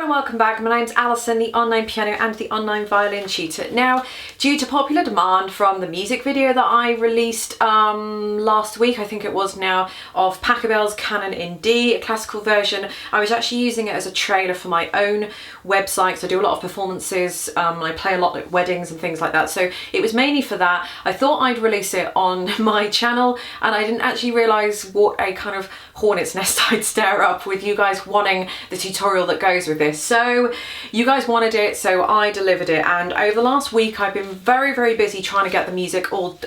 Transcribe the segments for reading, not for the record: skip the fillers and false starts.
and welcome back. My name's Alison, the online piano and the online violin tutor. Now, due to popular demand from the music video that I released last week, I think it was now, of Pachelbel's Canon in D, a classical version, I was actually using it as a trailer for my own website. So I do a lot of performances, I play a lot at weddings and things like that. So it was mainly for that. I thought I'd release it on my channel, and I didn't actually realise what a kind of hornet's nest I'd stir up with you guys wanting the tutorial that goes with this. So you guys wanted it, so I delivered it, and over the last week I've been very busy trying to get the music all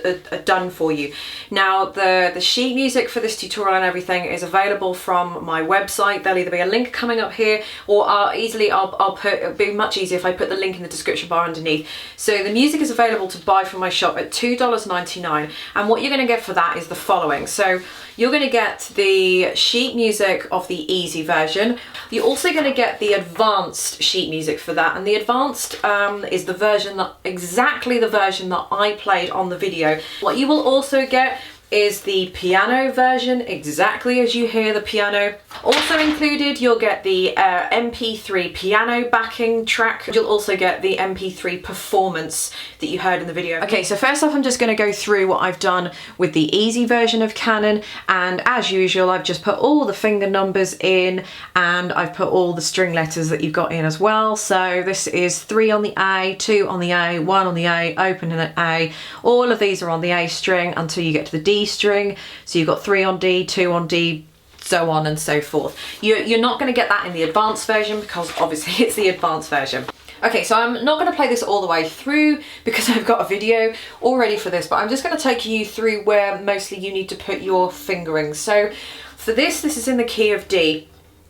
done for you. Now the sheet music for this tutorial and everything is available from my website. There'll either be a link coming up here, or I'll put, it'll be much easier if I put the link in the description bar underneath. So the music is available to buy from my shop at $2.99, and what you're going to get for that is the following. So you're going to get the sheet music of the easy version. You're also going to get the advanced sheet music for that, and the advanced is the version that, exactly the version that I played on the video. What you will also get is the piano version, exactly as you hear the piano. Also included, you'll get the MP3 piano backing track. You'll also get the MP3 performance that you heard in the video. Okay, so first off, I'm just going to go through what I've done with the easy version of Canon, and as usual, I've just put all the finger numbers in, and I've put all the string letters that you've got in as well. So this is 3 on the A, 2 on the A, 1 on the A, open in an A. All of these are on the A string until you get to the D string. So you've got 3 on D, 2 on D, so on and so forth. You're not going to get that in the advanced version because obviously it's the advanced version. Okay, so I'm not going to play this all the way through because I've got a video all ready for this, but I'm just going to take you through where mostly you need to put your fingerings. So for this is in the key of D.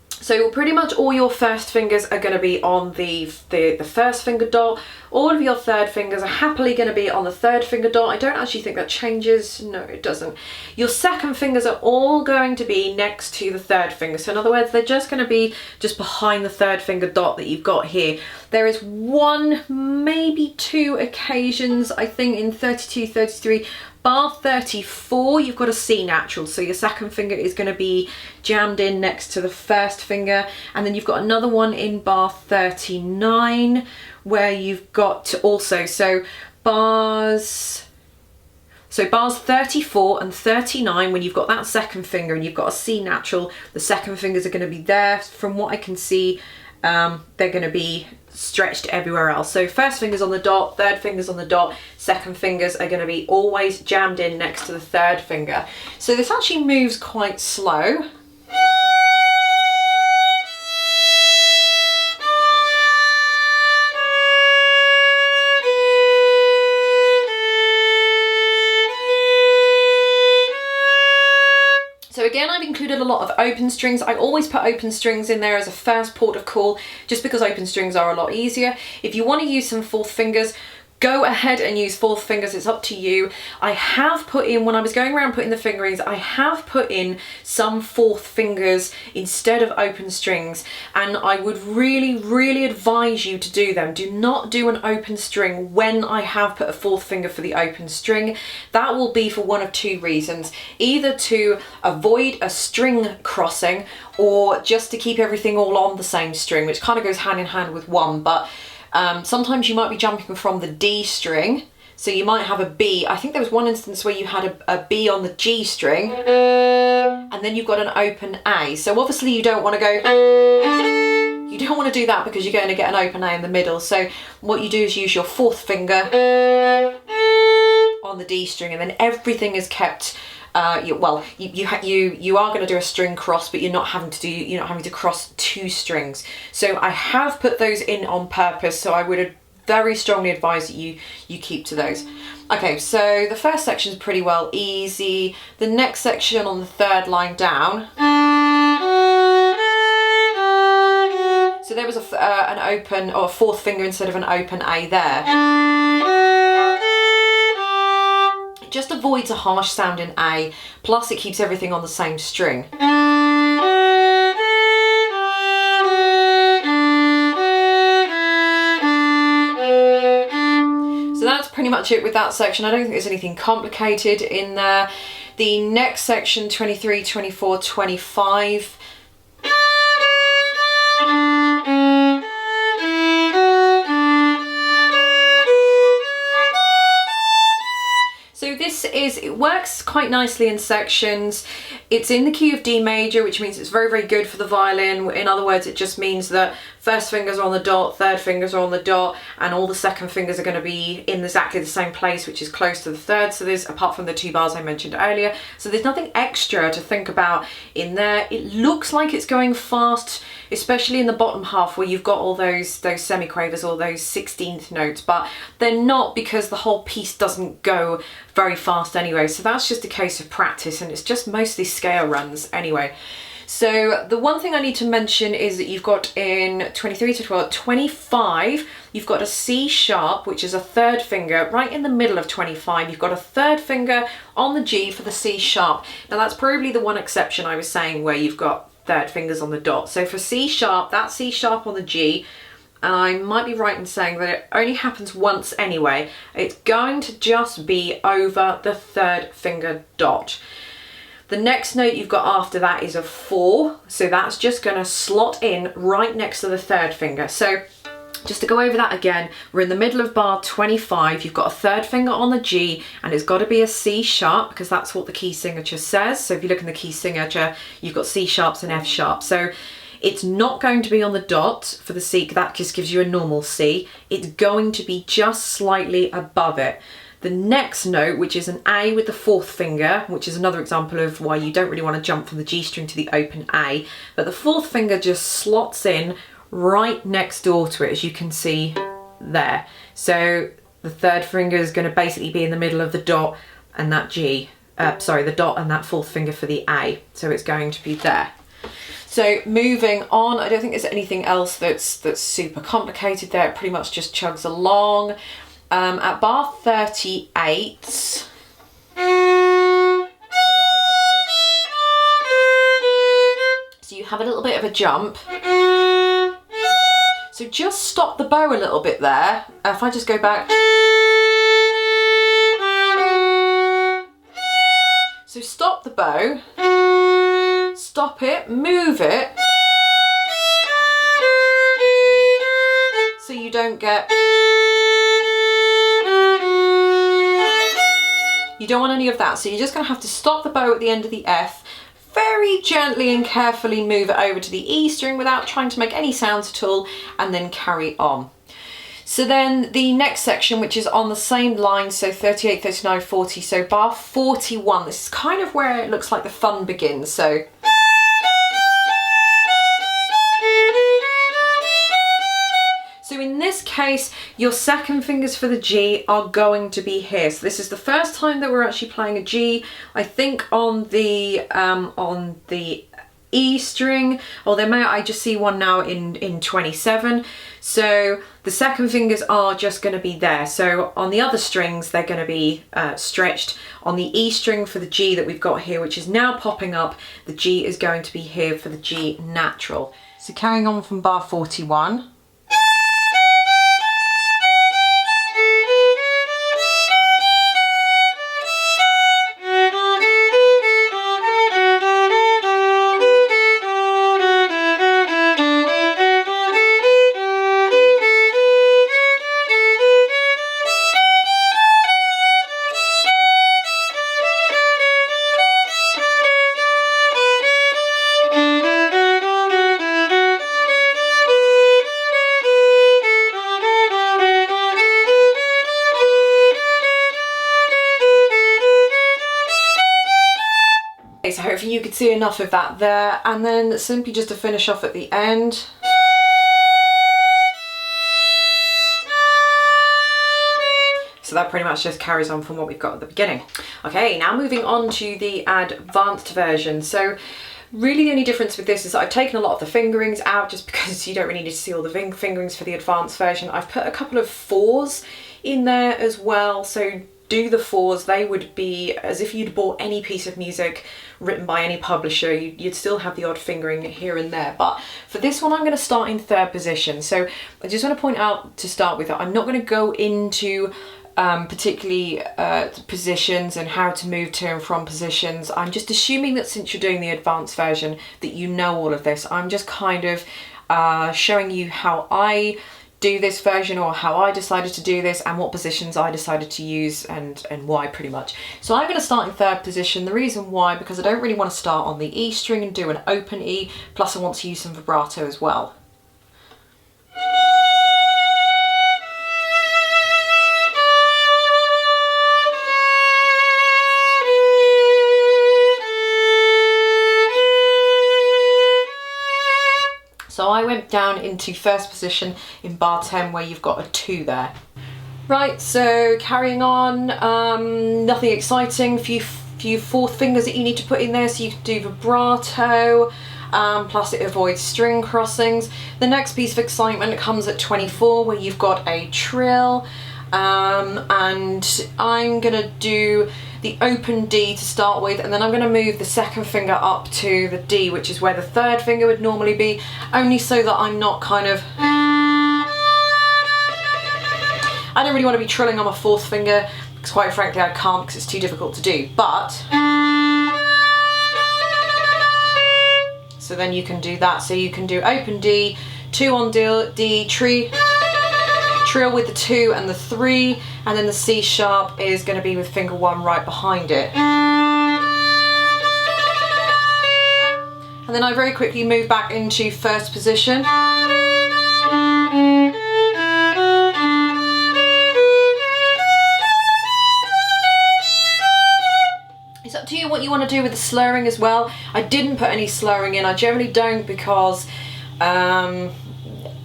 So pretty much all your first fingers are going to be on the first finger dot. All of your third fingers are happily going to be on the third finger dot. I don't actually think that changes. No, it doesn't. Your second fingers are all going to be next to the third finger. So in other words, they're just going to be just behind the third finger dot that you've got here. There is one, maybe two occasions, I think in 32, 33, bar 34, you've got a C natural, so your second finger is going to be jammed in next to the first finger, and then you've got another one in bar 39 where you've got also, so bars 34 and 39, when you've got that second finger and you've got a C natural, the second fingers are going to be there. From what I can see, they're going to be stretched everywhere else. So first finger's on the dot, third finger's on the dot, second fingers are going to be always jammed in next to the third finger. So this actually moves quite slow. So again, I've included a lot of open strings. I always put open strings in there as a first port of call, just because open strings are a lot easier. If you want to use some fourth fingers, go ahead and use fourth fingers, it's up to you. I have put in, when I was going around putting the fingerings, I have put in some fourth fingers instead of open strings, and I would really advise you to do them. Do not do an open string when I have put a fourth finger for the open string. That will be for one of two reasons: either to avoid a string crossing, or just to keep everything all on the same string, which kind of goes hand in hand with one. But sometimes you might be jumping from the D string, so you might have a B. I think there was one instance where you had a B on the G string, and then you've got an open A. So obviously you don't want to go, you don't want to do that because you're going to get an open A in the middle. So what you do is use your fourth finger on the D string, and then everything is kept. You are going to do a string cross, but you're not having to cross two strings. So I have put those in on purpose, so I would very strongly advise that you keep to those. Okay, so the first section is pretty well easy. The next section on the third line down. So there was an open, or a fourth finger instead of an open A there. Just avoids a harsh sound in A, plus it keeps everything on the same string. So that's pretty much it with that section. I don't think there's anything complicated in there. The next section, 23, 24, 25. it works quite nicely in sections. It's in the key of D major, which means it's very, very good for the violin. In other words, it just means that first fingers are on the dot, third fingers are on the dot, and all the second fingers are going to be in exactly the same place, which is close to the third. So there's, apart from the 2 bars I mentioned earlier, so there's nothing extra to think about in there. It looks like it's going fast, especially in the bottom half where you've got all those semiquavers, all those 16th notes, but they're not, because the whole piece doesn't go very fast anyway. So that's just a case of practice, and it's just mostly scale runs anyway. So the one thing I need to mention is that you've got in 23 to 12, 25, you've got a C sharp, which is a third finger right in the middle of 25. You've got a third finger on the G for the C sharp. Now that's probably the one exception I was saying where you've got third fingers on the dot. So for C sharp, that's C sharp on the G, and I might be right in saying that it only happens once anyway. It's going to just be over the third finger dot. The next note you've got after that is a 4, so that's just going to slot in right next to the third finger. So just to go over that again, we're in the middle of bar 25, you've got a third finger on the G, and it's got to be a C sharp because that's what the key signature says. So if you look in the key signature, you've got C sharps and F sharps. So it's not going to be on the dot for the C, that just gives you a normal C. It's going to be just slightly above it. The next note, which is an A with the 4th finger, which is another example of why you don't really want to jump from the G string to the open A, but the 4th finger just slots in right next door to it, as you can see there. So the third finger is going to basically be in the middle of the dot and that G, the dot and that 4th finger for the A. So it's going to be there. So moving on, I don't think there's anything else that's super complicated there. It pretty much just chugs along. At bar 38, so you have a little bit of a jump. So just stop the bow a little bit there. If I just go back. So stop the bow, stop it, move it, so you don't get, you don't want any of that. So you're just going to have to stop the bow at the end of the F, very gently and carefully move it over to the E string without trying to make any sounds at all, and then carry on. So then the next section, which is on the same line, so 38, 39, 40, so bar 41, this is kind of where it looks like the fun begins. So in this case, your second fingers for the G are going to be here. So this is the first time that we're actually playing a G, I think, on the E string, or there may, I just see one now in 27. So the second fingers are just going to be there. So on the other strings, they're going to be stretched. On the E string for the G that we've got here, which is now popping up, the G is going to be here for the G natural. So carrying on from bar 41. So hopefully you could see enough of that there, and then simply just to finish off at the end. So that pretty much just carries on from what we've got at the beginning. Okay, now moving on to the advanced version. So really the only difference with this is that I've taken a lot of the fingerings out just because you don't really need to see all the fingerings for the advanced version. I've put a couple of 4s in there as well. So do the 4s, they would be as if you'd bought any piece of music written by any publisher. You'd still have the odd fingering here and there, but for this one I'm going to start in 3rd position. So I just want to point out to start with that I'm not going to go into particularly positions and how to move to and from positions. I'm just assuming that since you're doing the advanced version that you know all of this. I'm just kind of showing you how I do this version, or how I decided to do this, and what positions I decided to use and why, pretty much. So I'm going to start in third position. The reason why, because I don't really want to start on the E string and do an open E, plus I want to use some vibrato as well. So I went down into first position in bar 10, where you've got a 2 there. Right, so carrying on, nothing exciting, few fourth fingers that you need to put in there so you can do vibrato, plus it avoids string crossings. The next piece of excitement comes at 24, where you've got a trill, and I'm gonna do the open D to start with, and then I'm going to move the second finger up to the D, which is where the third finger would normally be, only so that I'm not kind of... I don't really want to be trilling on my fourth finger, because quite frankly I can't, because it's too difficult to do, but... So then you can do that, so you can do open D, 2 on D, trill with the 2 and the 3, and then the C sharp is going to be with finger 1 right behind it. And then I very quickly move back into first position. It's up to you what you want to do with the slurring as well. I didn't put any slurring in. I generally don't, because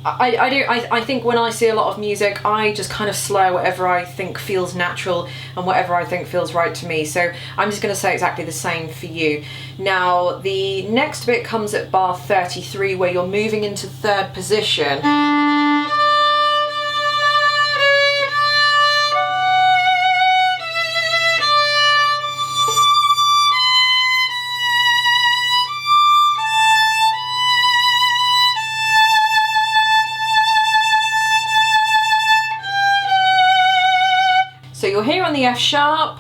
I think when I see a lot of music, I just kind of slur whatever I think feels natural and whatever I think feels right to me. So I'm just going to say exactly the same for you. Now, the next bit comes at bar 33, where you're moving into third position. So you're here on the F sharp.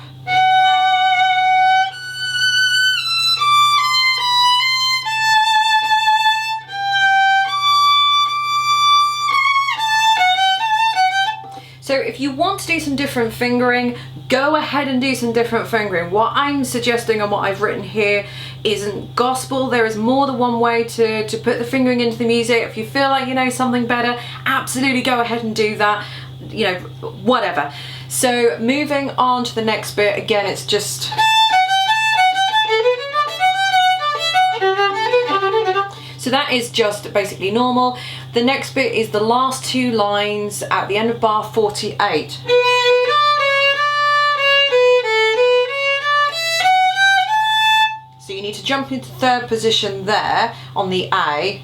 So if you want to do some different fingering, go ahead and do some different fingering. What I'm suggesting and what I've written here isn't gospel. There is more than one way to put the fingering into the music. If you feel like you know something better, absolutely go ahead and do that. You know, whatever. So moving on to the next bit, again, it's just... So that is just basically normal. The next bit is the last 2 lines at the end of bar 48. So you need to jump into third position there on the A,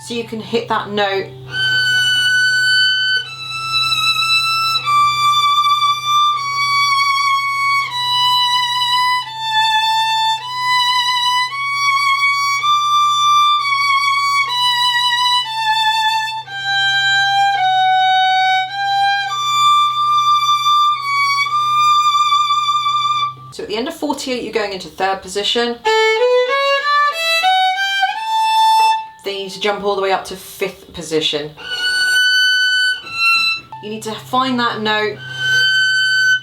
so you can hit that note. So at the end of 48, you're going into third position. Then you need to jump all the way up to fifth position. You need to find that note,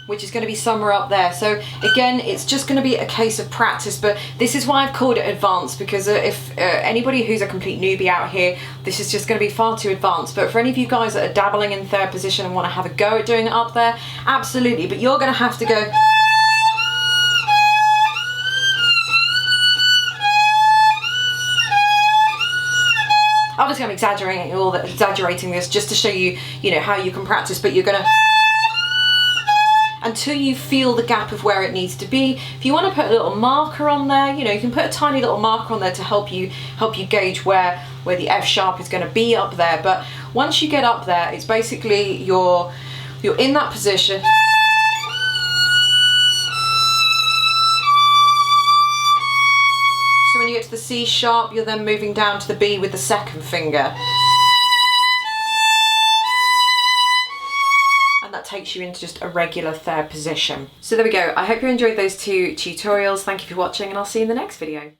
which is going to be somewhere up there. So again, it's just going to be a case of practice, but this is why I've called it advanced, because if anybody who's a complete newbie out here, this is just going to be far too advanced. But for any of you guys that are dabbling in third position and want to have a go at doing it up there, absolutely, but you're going to have to go... Obviously I'm exaggerating this just to show you, you know, how you can practice, but you're gonna, until you feel the gap of where it needs to be. If you want to put a little marker on there, you know, you can put a tiny little marker on there to help you gauge where the F sharp is going to be up there. But once you get up there, it's basically you're in that position. So when you get to the C sharp, you're then moving down to the B with the second finger. And that takes you into just a regular third position. So there we go. I hope you enjoyed those 2 tutorials. Thank you for watching, and I'll see you in the next video.